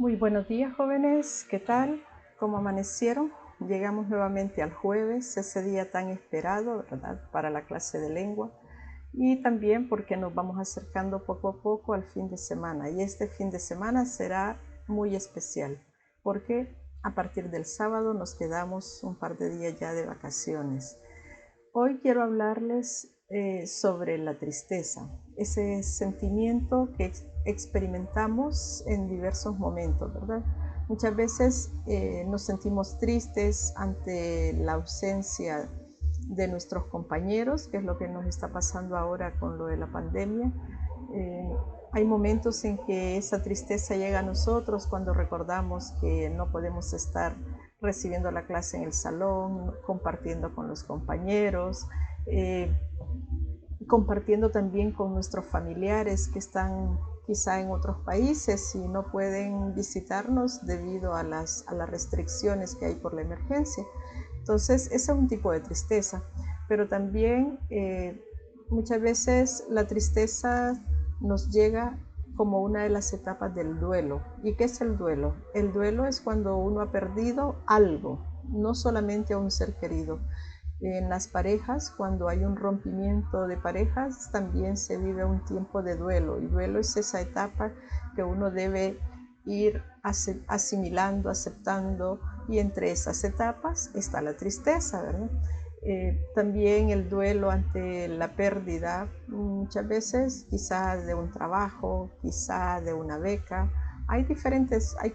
Muy buenos días, jóvenes. ¿Qué tal? ¿Cómo amanecieron? Llegamos nuevamente al jueves, ese día tan esperado, ¿verdad?, para la clase de lengua. Y también porque nos vamos acercando poco a poco al fin de semana. Y este fin de semana será muy especial, porque a partir del sábado nos quedamos un par de días ya de vacaciones. Hoy quiero hablarles sobre la tristeza, ese sentimiento que experimentamos en diversos momentos, ¿verdad? Muchas veces nos sentimos tristes ante la ausencia de nuestros compañeros, que es lo que nos está pasando ahora con lo de la pandemia. Hay momentos en que esa tristeza llega a nosotros cuando recordamos que no podemos estar recibiendo la clase en el salón, compartiendo con los compañeros, eh, compartiendo también con nuestros familiares que están quizá en otros países y no pueden visitarnos debido a las restricciones que hay por la emergencia. Entonces, ese es un tipo de tristeza, pero también muchas veces la tristeza nos llega como una de las etapas del duelo. ¿Y qué es el duelo? El duelo es cuando uno ha perdido algo, no solamente a un ser querido. En las parejas, cuando hay un rompimiento de parejas, también se vive un tiempo de duelo. Y duelo es esa etapa que uno debe ir asimilando, aceptando, y entre esas etapas está la tristeza, ¿verdad? También el duelo ante la pérdida, muchas veces quizá de un trabajo, quizá de una beca. Hay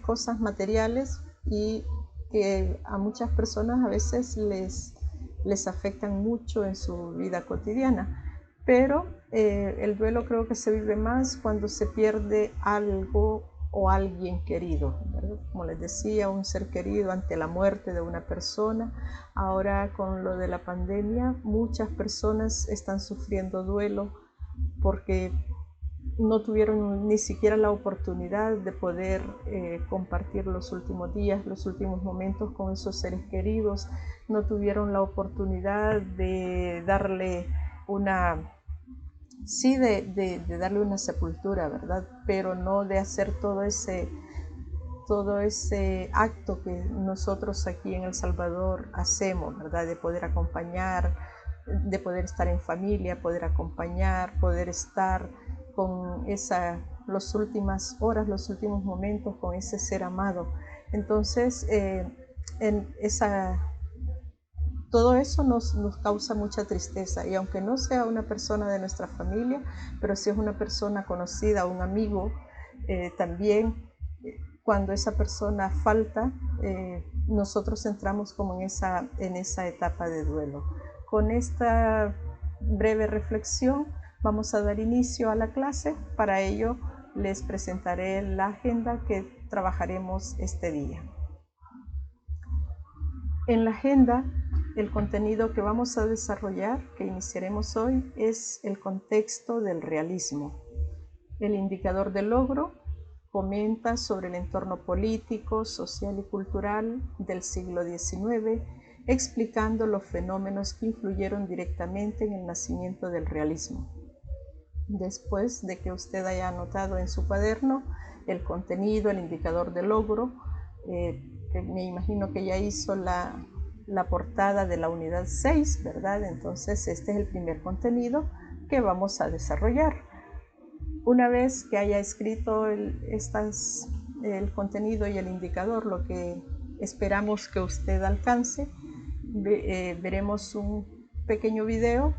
cosas materiales y que a muchas personas a veces les afectan mucho en su vida cotidiana, pero el duelo creo que se vive más cuando se pierde algo o alguien querido, ¿verdad? Como les decía, un ser querido ante la muerte de una persona. Ahora con lo de la pandemia, muchas personas están sufriendo duelo porque no tuvieron ni siquiera la oportunidad de poder compartir los últimos días, los últimos momentos con esos seres queridos, no tuvieron la oportunidad de darle una, sí, de darle una sepultura, ¿verdad? Pero no de hacer todo ese acto que nosotros aquí en El Salvador hacemos, ¿verdad? De poder acompañar, de poder estar en familia, poder acompañar, poder estar con las últimas horas, los últimos momentos con ese ser amado. Entonces, todo eso nos causa mucha tristeza, y aunque no sea una persona de nuestra familia, pero si es una persona conocida, un amigo, también cuando esa persona falta, nosotros entramos como en esa etapa de duelo. Con esta breve reflexión vamos a dar inicio a la clase. Para ello les presentaré la agenda que trabajaremos este día. En la agenda, el contenido que vamos a desarrollar, que iniciaremos hoy, es el contexto del realismo. El indicador de logro comenta sobre el entorno político, social y cultural del siglo XIX, explicando los fenómenos que influyeron directamente en el nacimiento del realismo. Después de que usted haya anotado en su cuaderno el contenido, el indicador de logro, que me imagino que ya hizo la portada de la unidad 6, ¿verdad? Entonces este es el primer contenido que vamos a desarrollar. Una vez que haya escrito el contenido y el indicador, lo que esperamos que usted alcance, veremos un pequeño video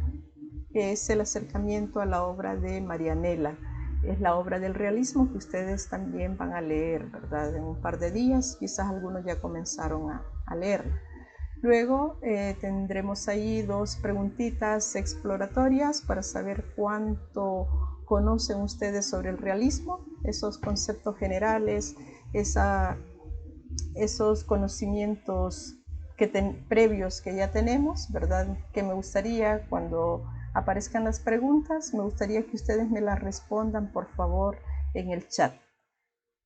que es el acercamiento a la obra de Marianela. Es la obra del realismo que ustedes también van a leer, ¿verdad? En un par de días, quizás algunos ya comenzaron a leerla. Luego tendremos ahí dos preguntitas exploratorias para saber cuánto conocen ustedes sobre el realismo, esos conceptos generales, esos conocimientos previos que ya tenemos, ¿verdad? Que me gustaría, cuando aparezcan las preguntas, me gustaría que ustedes me las respondan, por favor, en el chat.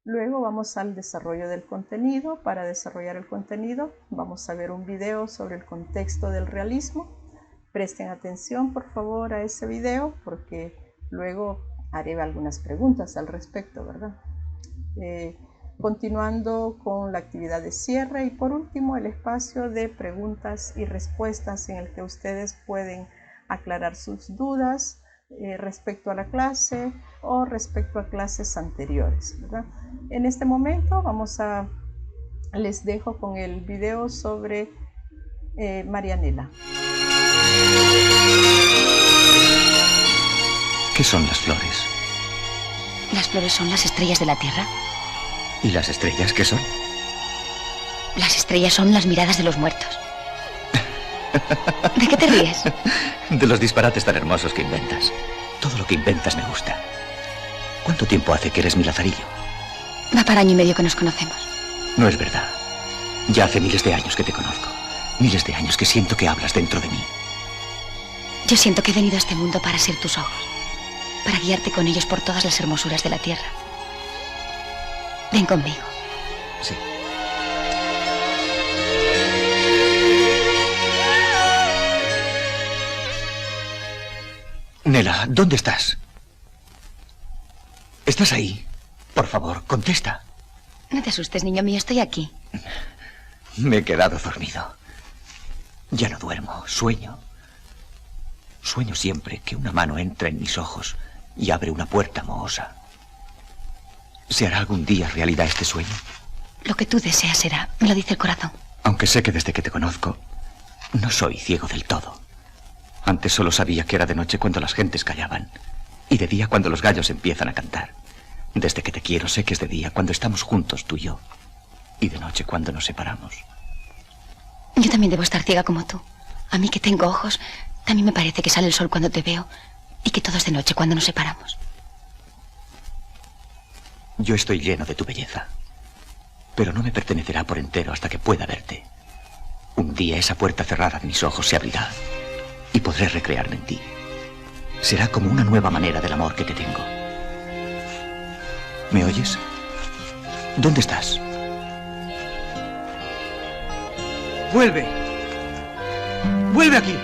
Luego vamos al desarrollo del contenido. Para desarrollar el contenido vamos a ver un video sobre el contexto del realismo. Presten atención, por favor, a ese video, porque luego haré algunas preguntas al respecto, ¿verdad? continuando con la actividad de cierre y por último el espacio de preguntas y respuestas en el que ustedes pueden aclarar sus dudas respecto a la clase o respecto a clases anteriores, ¿verdad? En este momento les dejo con el video sobre Marianela. ¿Qué son las flores? Las flores son las estrellas de la Tierra. ¿Y las estrellas qué son? Las estrellas son las miradas de los muertos. ¿De qué te ríes? De los disparates tan hermosos que inventas. Todo lo que inventas me gusta. ¿Cuánto tiempo hace que eres mi Lazarillo? Va para año y medio que nos conocemos. No es verdad. Ya hace miles de años que te conozco. Miles de años que siento que hablas dentro de mí. Yo siento que he venido a este mundo para ser tus ojos. Para guiarte con ellos por todas las hermosuras de la Tierra. Ven conmigo. Sí. Nela, ¿dónde estás? ¿Estás ahí? Por favor, contesta. No te asustes, niño mío, estoy aquí. Me he quedado dormido. Ya no duermo, sueño. Sueño siempre que una mano entra en mis ojos y abre una puerta mohosa. ¿Se hará algún día realidad este sueño? Lo que tú deseas será, me lo dice el corazón. Aunque sé que desde que te conozco, no soy ciego del todo. Antes solo sabía que era de noche cuando las gentes callaban y de día cuando los gallos empiezan a cantar. Desde que te quiero sé que es de día cuando estamos juntos tú y yo y de noche cuando nos separamos. Yo también debo estar ciega como tú. A mí que tengo ojos, también me parece que sale el sol cuando te veo y que todo es de noche cuando nos separamos. Yo estoy lleno de tu belleza, pero no me pertenecerá por entero hasta que pueda verte. Un día esa puerta cerrada de mis ojos se abrirá y podré recrearme en ti. Será como una nueva manera del amor que te tengo. ¿Me oyes? ¿Dónde estás? ¡Vuelve! ¡Vuelve aquí!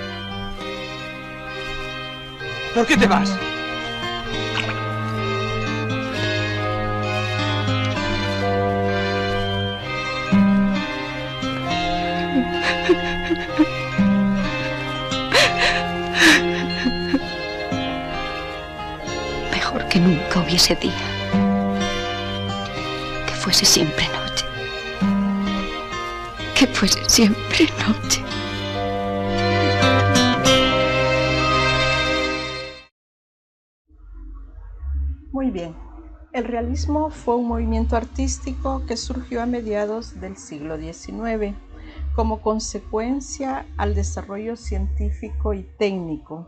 ¿Por qué te vas? Mejor que nunca hubiese día. Que fuese siempre noche. Que fuese siempre noche. Muy bien. El realismo fue un movimiento artístico que surgió a mediados del siglo XIX como consecuencia al desarrollo científico y técnico.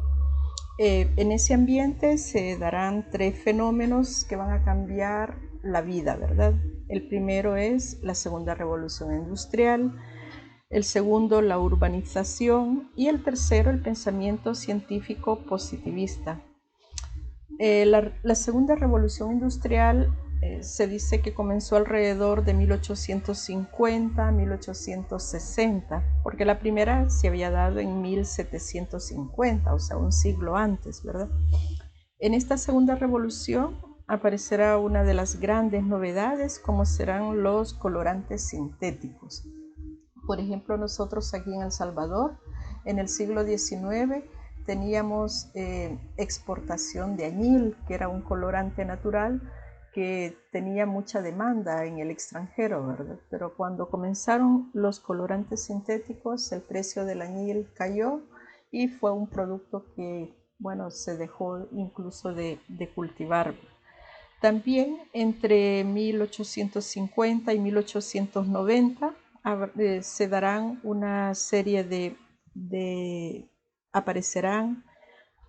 En ese ambiente se darán tres fenómenos que van a cambiar la vida, ¿verdad? El primero es la segunda revolución industrial, el segundo la urbanización y el tercero el pensamiento científico positivista. La segunda revolución industrial se dice que comenzó alrededor de 1850, 1860, porque la primera se había dado en 1750, o sea, un siglo antes, ¿verdad? En esta segunda revolución aparecerá una de las grandes novedades, como serán los colorantes sintéticos. Por ejemplo, nosotros aquí en El Salvador, en el siglo XIX, teníamos exportación de añil, que era un colorante natural que tenía mucha demanda en el extranjero, ¿verdad? Pero cuando comenzaron los colorantes sintéticos, el precio del añil cayó y fue un producto que, bueno, se dejó incluso de cultivar. También entre 1850 y 1890 se darán una serie aparecerán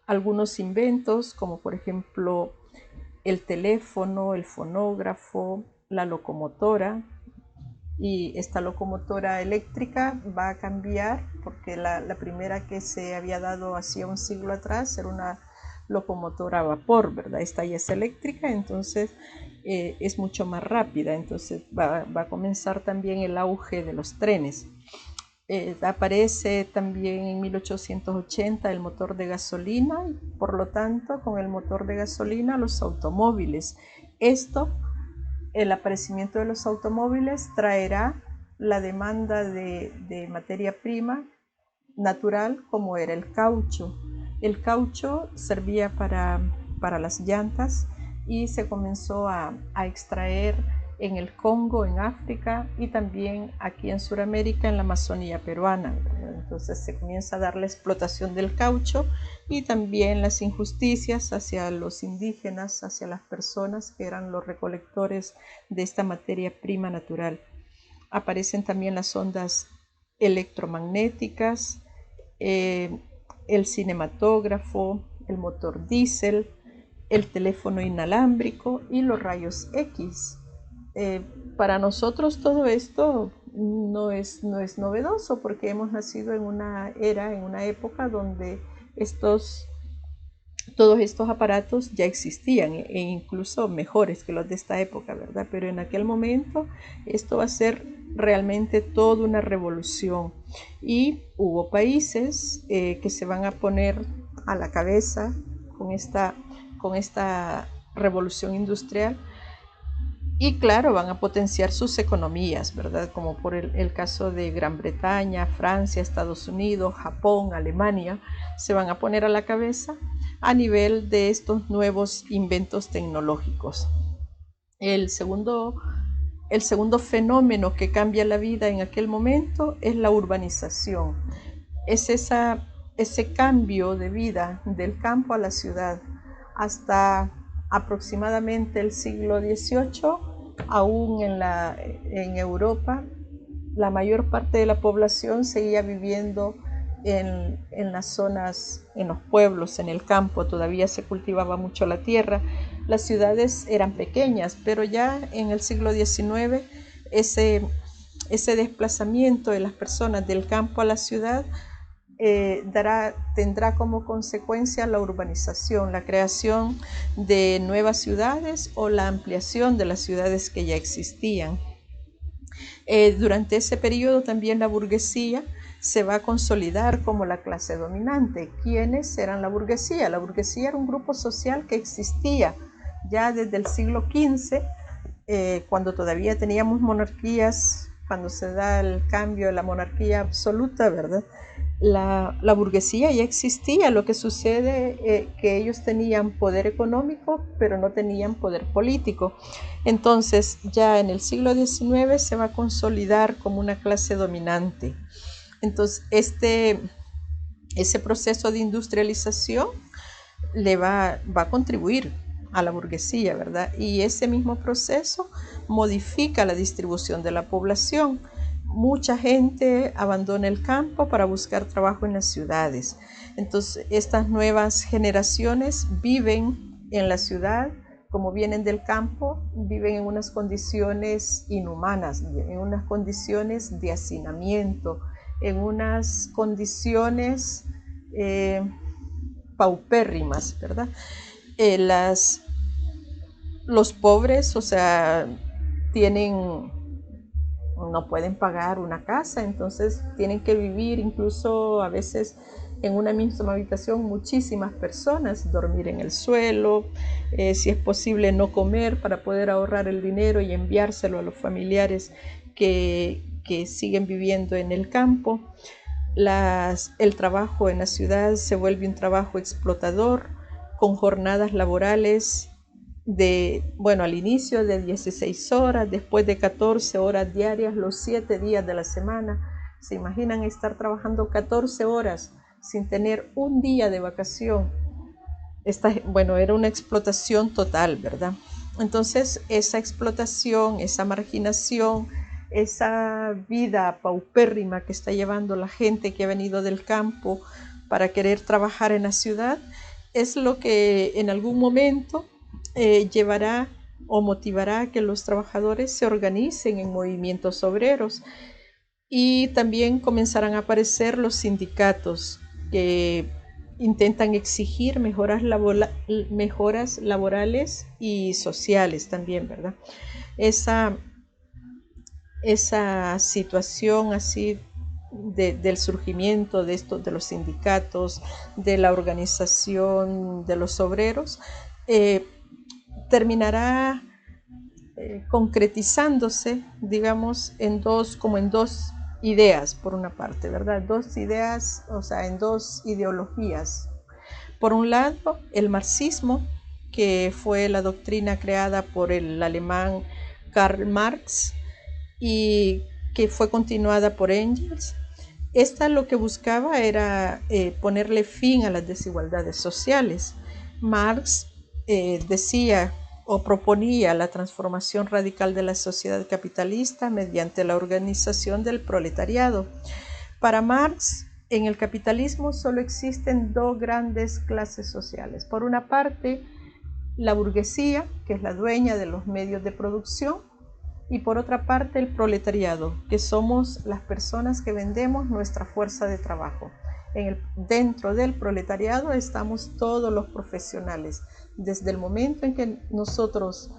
algunos inventos como por ejemplo el teléfono, el fonógrafo, la locomotora, y esta locomotora eléctrica va a cambiar porque la primera que se había dado hacía un siglo atrás era una locomotora a vapor, ¿verdad? Esta ya es eléctrica, entonces es mucho más rápida, entonces va a comenzar también el auge de los trenes. Aparece también en 1880 el motor de gasolina y por lo tanto con el motor de gasolina los automóviles. Esto el aparecimiento de los automóviles traerá la demanda de materia prima natural, como era el caucho. El caucho servía para las llantas y se comenzó a extraer en el Congo, en África, y también aquí en Sudamérica, en la Amazonía peruana. Entonces se comienza a dar la explotación del caucho y también las injusticias hacia los indígenas, hacia las personas que eran los recolectores de esta materia prima natural. Aparecen también las ondas electromagnéticas, el cinematógrafo, el motor diésel, el teléfono inalámbrico y los rayos X. Para nosotros todo esto no es novedoso, porque hemos nacido en una era, en una época donde todos estos aparatos ya existían, e incluso mejores que los de esta época, ¿verdad? Pero en aquel momento esto va a ser realmente toda una revolución, y hubo países que se van a poner a la cabeza con esta revolución industrial, y claro, van a potenciar sus economías, ¿verdad? Como por el caso de Gran Bretaña, Francia, Estados Unidos, Japón, Alemania, se van a poner a la cabeza a nivel de estos nuevos inventos tecnológicos. El segundo fenómeno que cambia la vida en aquel momento es la urbanización. Es ese cambio de vida del campo a la ciudad. Hasta aproximadamente el siglo XVIII, aún en Europa, la mayor parte de la población seguía viviendo en las zonas, en los pueblos, en el campo. Todavía se cultivaba mucho la tierra. Las ciudades eran pequeñas, pero ya en el siglo XIX ese desplazamiento de las personas del campo a la ciudad tendrá como consecuencia la urbanización, la creación de nuevas ciudades o la ampliación de las ciudades que ya existían. Durante ese periodo también la burguesía se va a consolidar como la clase dominante. ¿Quiénes eran la burguesía? La burguesía era un grupo social que existía ya desde el siglo XV, cuando todavía teníamos monarquías, cuando se da el cambio de la monarquía absoluta, ¿verdad? La burguesía ya existía. Lo que sucede que ellos tenían poder económico, pero no tenían poder político. Entonces ya en el siglo XIX se va a consolidar como una clase dominante. Entonces ese proceso de industrialización le va a contribuir a la burguesía, ¿verdad? Y ese mismo proceso modifica la distribución de la población. Mucha gente abandona el campo para buscar trabajo en las ciudades. Entonces, estas nuevas generaciones viven en la ciudad, como vienen del campo, viven en unas condiciones inhumanas, en unas condiciones de hacinamiento, en unas condiciones paupérrimas, ¿verdad? Los pobres, o sea, no pueden pagar una casa, entonces tienen que vivir incluso a veces en una misma habitación muchísimas personas, dormir en el suelo, si es posible no comer para poder ahorrar el dinero y enviárselo a los familiares que siguen viviendo en el campo. El trabajo en la ciudad se vuelve un trabajo explotador, con jornadas laborales al inicio de 16 horas, después de 14 horas diarias, los 7 días de la semana. ¿Se imaginan estar trabajando 14 horas sin tener un día de vacación? Era una explotación total, ¿verdad? Entonces, esa explotación, esa marginación, esa vida paupérrima que está llevando la gente que ha venido del campo para querer trabajar en la ciudad, es lo que en algún momento llevará o motivará a que los trabajadores se organicen en movimientos obreros, y también comenzarán a aparecer los sindicatos que intentan exigir mejoras laborales y sociales también, ¿verdad? Esa situación así del surgimiento de los sindicatos, de la organización de los obreros, terminará concretizándose, digamos, en dos ideas, por una parte, ¿verdad? Dos ideas, o sea, en dos ideologías. Por un lado, el marxismo, que fue la doctrina creada por el alemán Karl Marx y que fue continuada por Engels. Esta lo que buscaba era ponerle fin a las desigualdades sociales. Marx decía o proponía la transformación radical de la sociedad capitalista mediante la organización del proletariado. Para Marx, en el capitalismo solo existen dos grandes clases sociales. Por una parte, la burguesía, que es la dueña de los medios de producción, y por otra parte el proletariado, que somos las personas que vendemos nuestra fuerza de trabajo. Dentro del proletariado estamos todos los profesionales. Desde el momento en que nosotros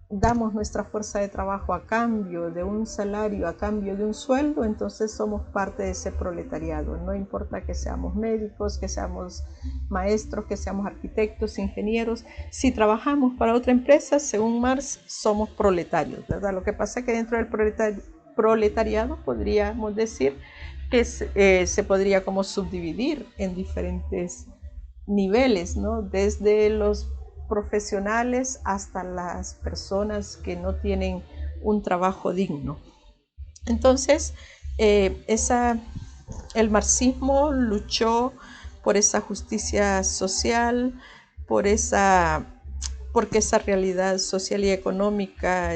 damos nuestra fuerza de trabajo a cambio de un salario, a cambio de un sueldo, entonces somos parte de ese proletariado. No importa que seamos médicos, que seamos maestros, que seamos arquitectos, ingenieros. Si trabajamos para otra empresa, según Marx, somos proletarios, ¿verdad? Lo que pasa es que dentro del proletariado podríamos decir que se podría como subdividir en diferentes niveles, ¿no? Desde los profesionales hasta las personas que no tienen un trabajo digno. Entonces, el marxismo luchó por esa justicia social, porque esa realidad social y económica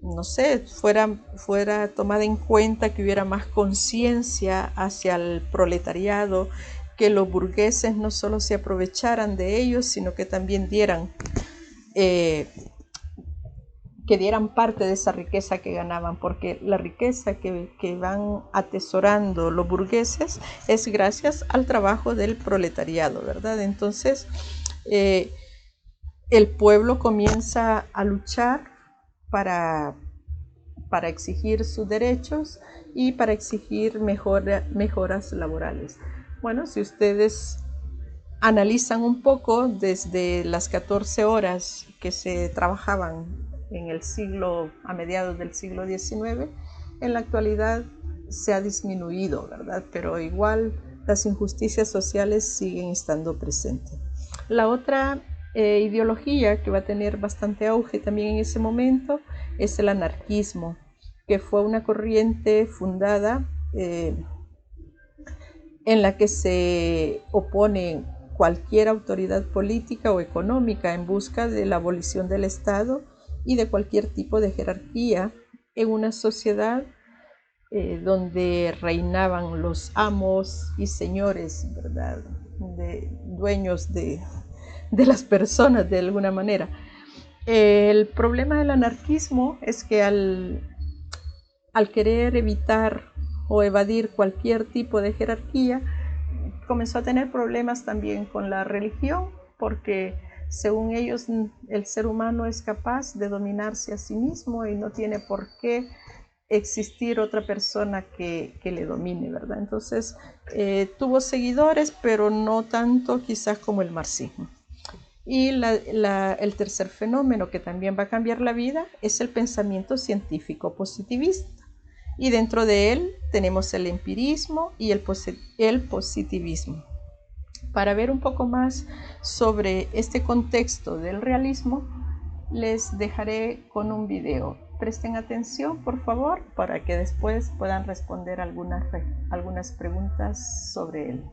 no sé, fuera tomada en cuenta, que hubiera más conciencia hacia el proletariado, que los burgueses no solo se aprovecharan de ellos, sino que también dieran parte de esa riqueza que ganaban, porque la riqueza que van atesorando los burgueses es gracias al trabajo del proletariado, ¿verdad? Entonces, el pueblo comienza a luchar para exigir sus derechos y para exigir mejoras laborales. Bueno, si ustedes analizan un poco desde las 14 horas que se trabajaban a mediados del siglo XIX, en la actualidad se ha disminuido, ¿verdad? Pero igual las injusticias sociales siguen estando presentes. La otra ideología que va a tener bastante auge también en ese momento es el anarquismo, que fue una corriente fundada en la que se opone cualquier autoridad política o económica en busca de la abolición del Estado y de cualquier tipo de jerarquía en una sociedad donde reinaban los amos y señores, ¿verdad? Dueños de las personas de alguna manera. El problema del anarquismo es que al querer evitar o evadir cualquier tipo de jerarquía, comenzó a tener problemas también con la religión, porque según ellos el ser humano es capaz de dominarse a sí mismo y no tiene por qué existir otra persona que le domine, ¿verdad? Entonces tuvo seguidores, pero no tanto quizás como el marxismo. Y el tercer fenómeno que también va a cambiar la vida es el pensamiento científico positivista. Y dentro de él tenemos el empirismo y el positivismo. Para ver un poco más sobre este contexto del realismo, les dejaré con un video. Presten atención, por favor, para que después puedan responder algunas preguntas sobre él.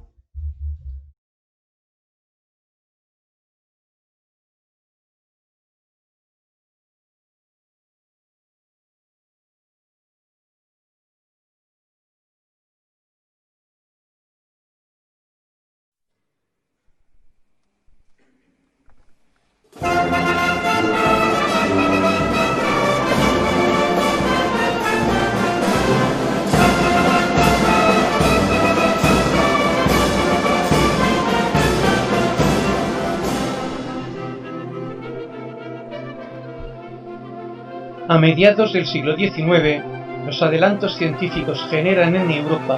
A mediados del siglo XIX, los adelantos científicos generan en Europa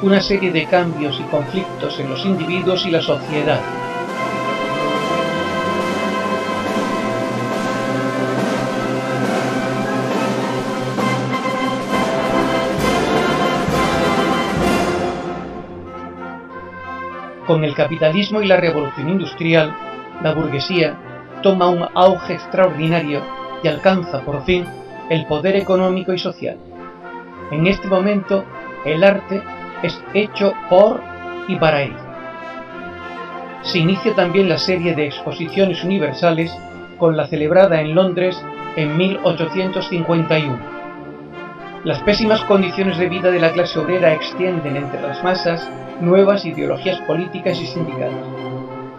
una serie de cambios y conflictos en los individuos y la sociedad. Con el capitalismo y la revolución industrial, la burguesía toma un auge extraordinario y alcanza por fin el poder económico y social. En este momento, el arte es hecho por y para él. Se inicia también la serie de exposiciones universales con la celebrada en Londres en 1851. Las pésimas condiciones de vida de la clase obrera extienden entre las masas nuevas ideologías políticas y sindicales,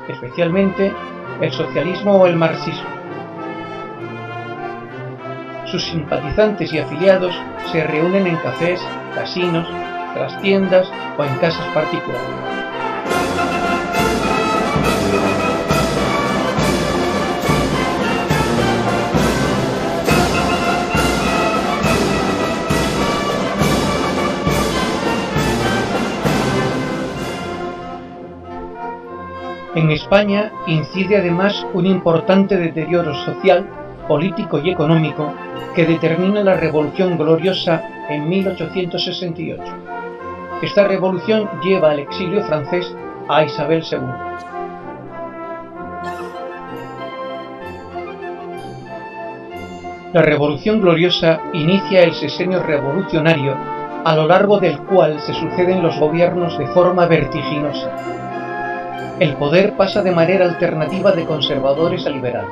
especialmente el socialismo o el marxismo. Sus simpatizantes y afiliados se reúnen en cafés, casinos, trastiendas o en casas particulares. En España incide además un importante deterioro social, político y económico que determina la Revolución Gloriosa en 1868. Esta revolución lleva al exilio francés a Isabel II. La Revolución Gloriosa inicia el sexenio revolucionario, a lo largo del cual se suceden los gobiernos de forma vertiginosa. El poder pasa de manera alternativa de conservadores a liberales.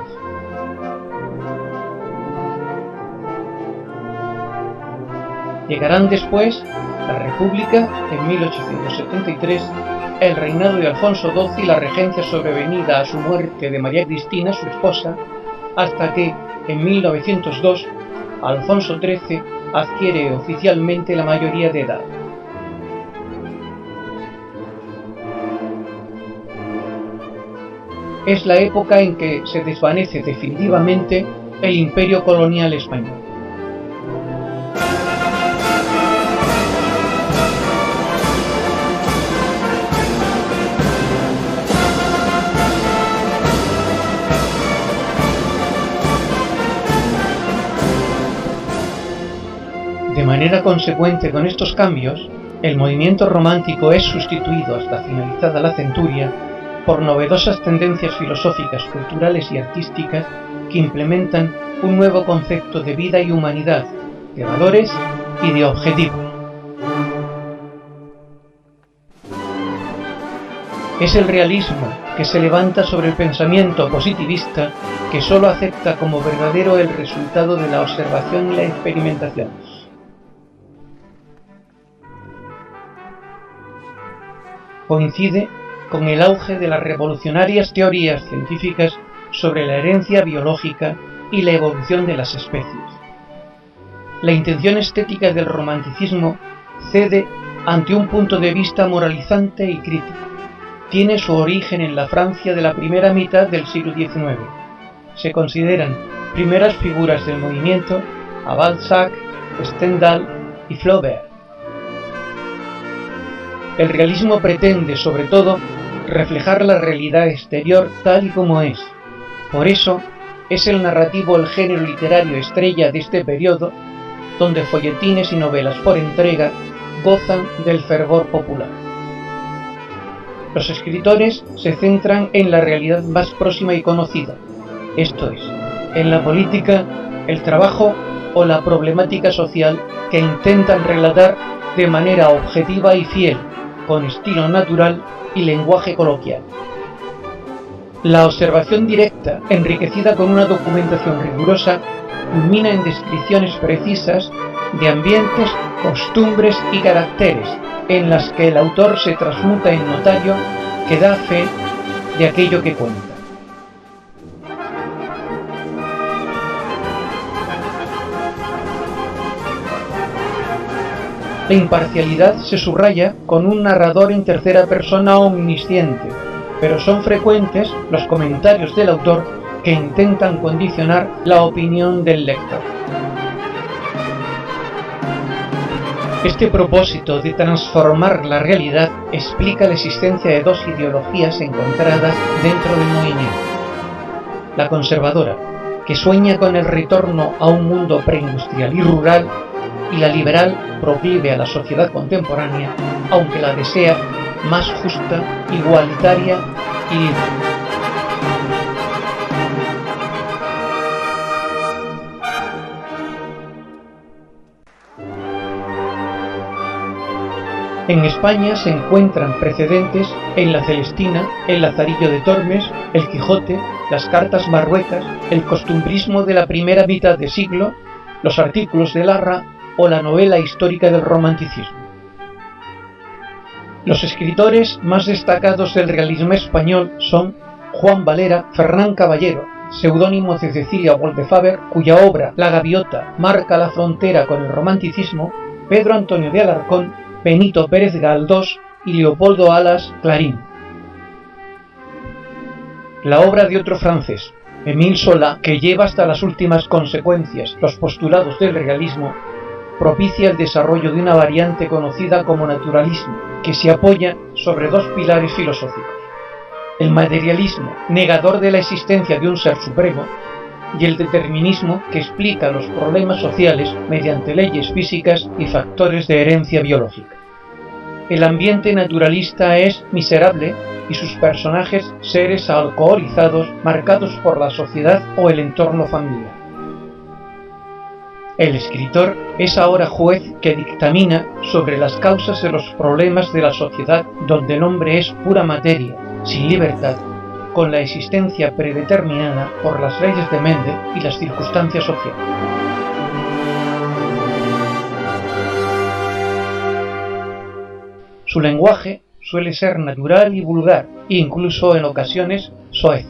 Llegarán después la República en 1873, el reinado de Alfonso XII y la regencia sobrevenida a su muerte de María Cristina, su esposa, hasta que, en 1902, Alfonso XIII adquiere oficialmente la mayoría de edad. Es la época en que se desvanece definitivamente el imperio colonial español. De manera consecuente con estos cambios, el movimiento romántico es sustituido hasta finalizada la centuria por novedosas tendencias filosóficas, culturales y artísticas que implementan un nuevo concepto de vida y humanidad, de valores y de objetivos. Es el realismo que se levanta sobre el pensamiento positivista que sólo acepta como verdadero el resultado de la observación y la experimentación. Coincide con el auge de las revolucionarias teorías científicas sobre la herencia biológica y la evolución de las especies. La intención estética del romanticismo cede ante un punto de vista moralizante y crítico. Tiene su origen en la Francia de la primera mitad del siglo XIX. Se consideran primeras figuras del movimiento a Balzac, Stendhal y Flaubert. El realismo pretende, sobre todo, reflejar la realidad exterior tal y como es. Por eso, es el narrativo el género literario estrella de este periodo, donde folletines y novelas por entrega gozan del fervor popular. Los escritores se centran en la realidad más próxima y conocida, esto es, en la política, el trabajo o la problemática social que intentan relatar de manera objetiva y fiel, con estilo natural y lenguaje coloquial. La observación directa, enriquecida con una documentación rigurosa, culmina en descripciones precisas de ambientes, costumbres y caracteres, en las que el autor se transmuta en notario que da fe de aquello que cuenta. La imparcialidad se subraya con un narrador en tercera persona omnisciente, pero son frecuentes los comentarios del autor que intentan condicionar la opinión del lector. Este propósito de transformar la realidad explica la existencia de dos ideologías encontradas dentro del movimiento. La conservadora, que sueña con el retorno a un mundo preindustrial y rural, y la liberal, proclive a la sociedad contemporánea, aunque la desea más justa, igualitaria y libre. En España se encuentran precedentes en la Celestina, el Lazarillo de Tormes, el Quijote, las cartas marruecas, el costumbrismo de la primera mitad de siglo, los artículos de Larra o la novela histórica del romanticismo. Los escritores más destacados del realismo español son Juan Valera, Fernán Caballero, seudónimo de Cecilia Woldefaber, cuya obra La Gaviota marca la frontera con el romanticismo, Pedro Antonio de Alarcón, Benito Pérez Galdós y Leopoldo Alas Clarín. La obra de otro francés, Émile Zola, que lleva hasta las últimas consecuencias los postulados del realismo, propicia el desarrollo de una variante conocida como naturalismo, que se apoya sobre dos pilares filosóficos: el materialismo, negador de la existencia de un ser supremo, y el determinismo, que explica los problemas sociales mediante leyes físicas y factores de herencia biológica. El ambiente naturalista es miserable y sus personajes seres alcoholizados marcados por la sociedad o el entorno familiar. El escritor es ahora juez que dictamina sobre las causas de los problemas de la sociedad donde el hombre es pura materia, sin libertad, con la existencia predeterminada por las leyes de Mendel y las circunstancias sociales. Su lenguaje suele ser natural y vulgar, incluso en ocasiones soez.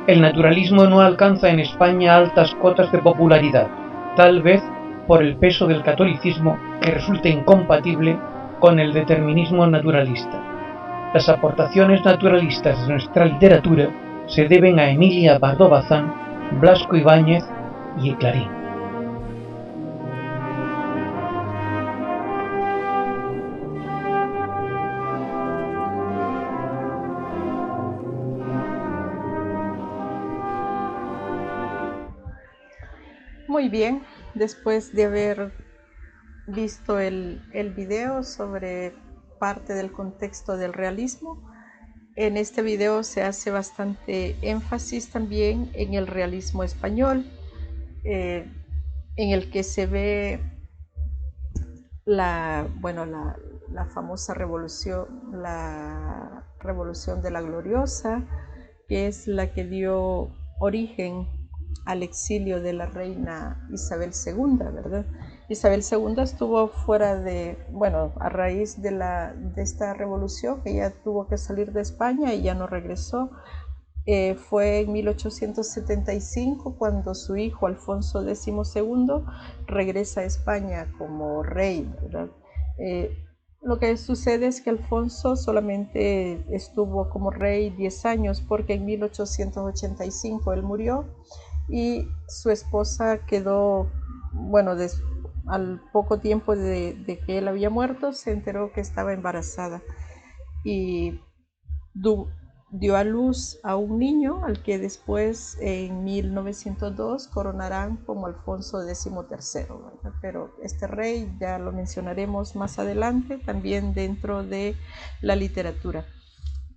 El naturalismo no alcanza en España altas cotas de popularidad, tal vez por el peso del catolicismo que resulta incompatible con el determinismo naturalista. Las aportaciones naturalistas de nuestra literatura se deben a Emilia Pardo Bazán, Blasco Ibáñez y Clarín. Muy bien, después de haber visto el video sobre parte del contexto del realismo, en este video se hace bastante énfasis también en el realismo español, en el que se ve la famosa revolución, la Revolución de la Gloriosa, que es la que dio origen al exilio de la reina Isabel II, ¿verdad? Isabel II estuvo fuera de, a raíz de esta revolución, que ella tuvo que salir de España y ya no regresó. Fue en 1875 cuando su hijo Alfonso XII regresa a España como rey, ¿verdad? Lo que sucede es que Alfonso solamente estuvo como rey 10 años, porque en 1885 él murió y su esposa quedó, al poco tiempo de que él había muerto, se enteró que estaba embarazada y dio a luz a un niño al que después en 1902 coronarán como Alfonso XIII, ¿verdad? Pero este rey ya lo mencionaremos más adelante, también dentro de la literatura.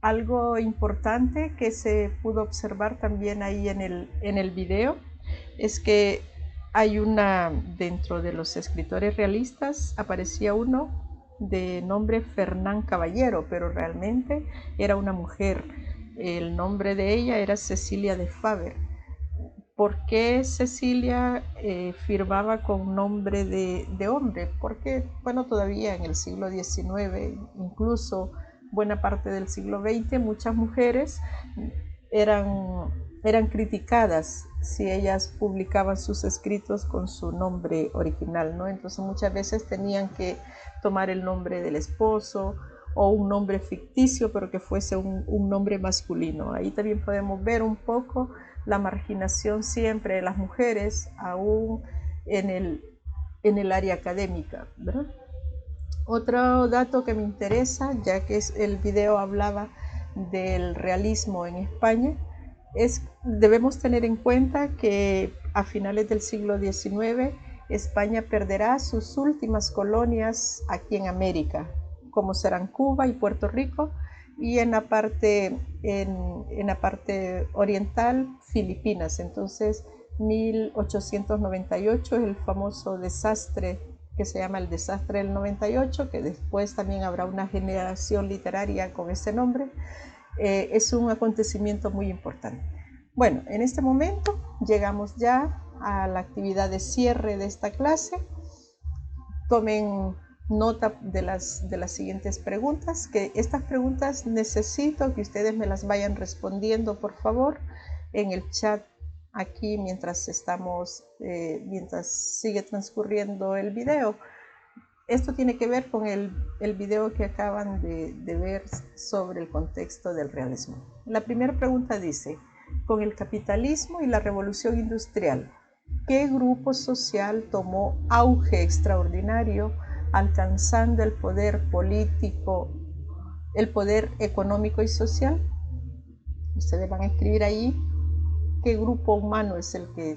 Algo importante que se pudo observar también ahí en el video es que hay dentro de los escritores realistas aparecía uno de nombre Fernán Caballero, pero realmente era una mujer. El nombre de ella era Cecilia de Faber. ¿Por qué Cecilia firmaba con nombre de hombre? Porque, todavía en el siglo XIX, incluso buena parte del siglo XX, muchas mujeres eran criticadas si ellas publicaban sus escritos con su nombre original, ¿no? Entonces muchas veces tenían que tomar el nombre del esposo o un nombre ficticio, pero que fuese un nombre masculino. Ahí también podemos ver un poco la marginación siempre de las mujeres, aún en el área académica, ¿verdad? Otro dato que me interesa, ya que el video hablaba del realismo en España, debemos tener en cuenta que a finales del siglo XIX España perderá sus últimas colonias aquí en América, como serán Cuba y Puerto Rico, y en la parte oriental, Filipinas. Entonces, 1898 es el famoso desastre que se llama el desastre del 98, que después también habrá una generación literaria con ese nombre. Es un acontecimiento muy importante. Bueno, en este momento llegamos ya a la actividad de cierre de esta clase. Tomen nota de las siguientes preguntas, que estas preguntas necesito que ustedes me las vayan respondiendo, por favor, en el chat aquí mientras sigue transcurriendo el video. Esto tiene que ver con el video que acaban de ver sobre el contexto del realismo. La primera pregunta dice: con el capitalismo y la revolución industrial, ¿qué grupo social tomó auge extraordinario, alcanzando el poder político, el poder económico y social? Ustedes van a escribir ahí qué grupo humano es el que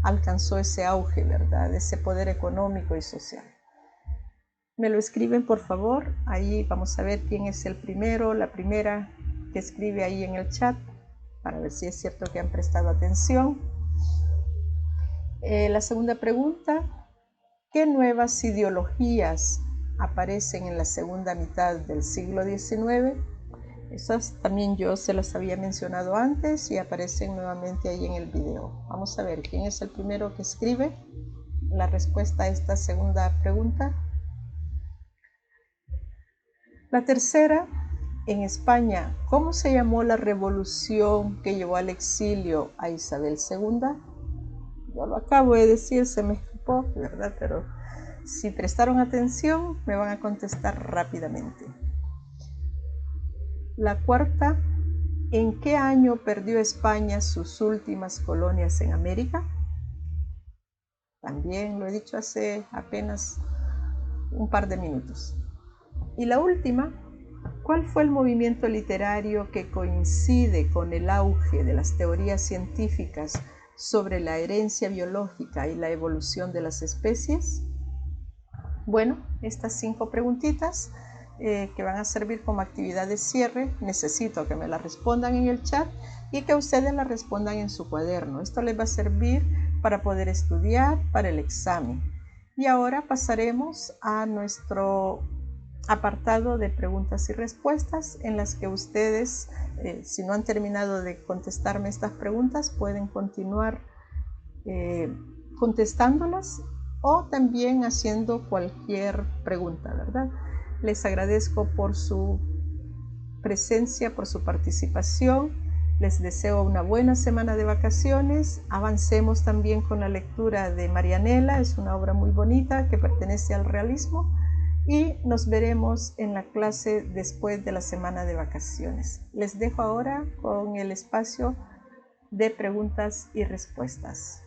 alcanzó ese auge, ¿verdad? Ese poder económico y social. Me lo escriben, por favor. Ahí vamos a ver quién es el primero, la primera que escribe ahí en el chat, para ver si es cierto que han prestado atención. La segunda pregunta: ¿qué nuevas ideologías aparecen en la segunda mitad del siglo XIX? Esas también yo se las había mencionado antes y aparecen nuevamente ahí en el video. Vamos a ver quién es el primero que escribe la respuesta a esta segunda pregunta. La tercera: en España, ¿cómo se llamó la revolución que llevó al exilio a Isabel II? Yo lo acabo de decir, se me escapó, ¿verdad? Pero si prestaron atención, me van a contestar rápidamente. La cuarta: ¿en qué año perdió España sus últimas colonias en América? También lo he dicho hace apenas un par de minutos. Y la última: ¿cuál fue el movimiento literario que coincide con el auge de las teorías científicas sobre la herencia biológica y la evolución de las especies? Bueno, estas 5 preguntitas que van a servir como actividad de cierre, necesito que me las respondan en el chat y que ustedes las respondan en su cuaderno. Esto les va a servir para poder estudiar para el examen. Y ahora pasaremos a nuestro apartado de preguntas y respuestas, en las que ustedes, si no han terminado de contestarme estas preguntas, pueden continuar contestándolas o también haciendo cualquier pregunta, ¿verdad? Les agradezco por su presencia, por su participación. Les deseo una buena semana de vacaciones. Avancemos también con la lectura de Marianela, es una obra muy bonita que pertenece al realismo, y nos veremos en la clase después de la semana de vacaciones. Les dejo ahora con el espacio de preguntas y respuestas.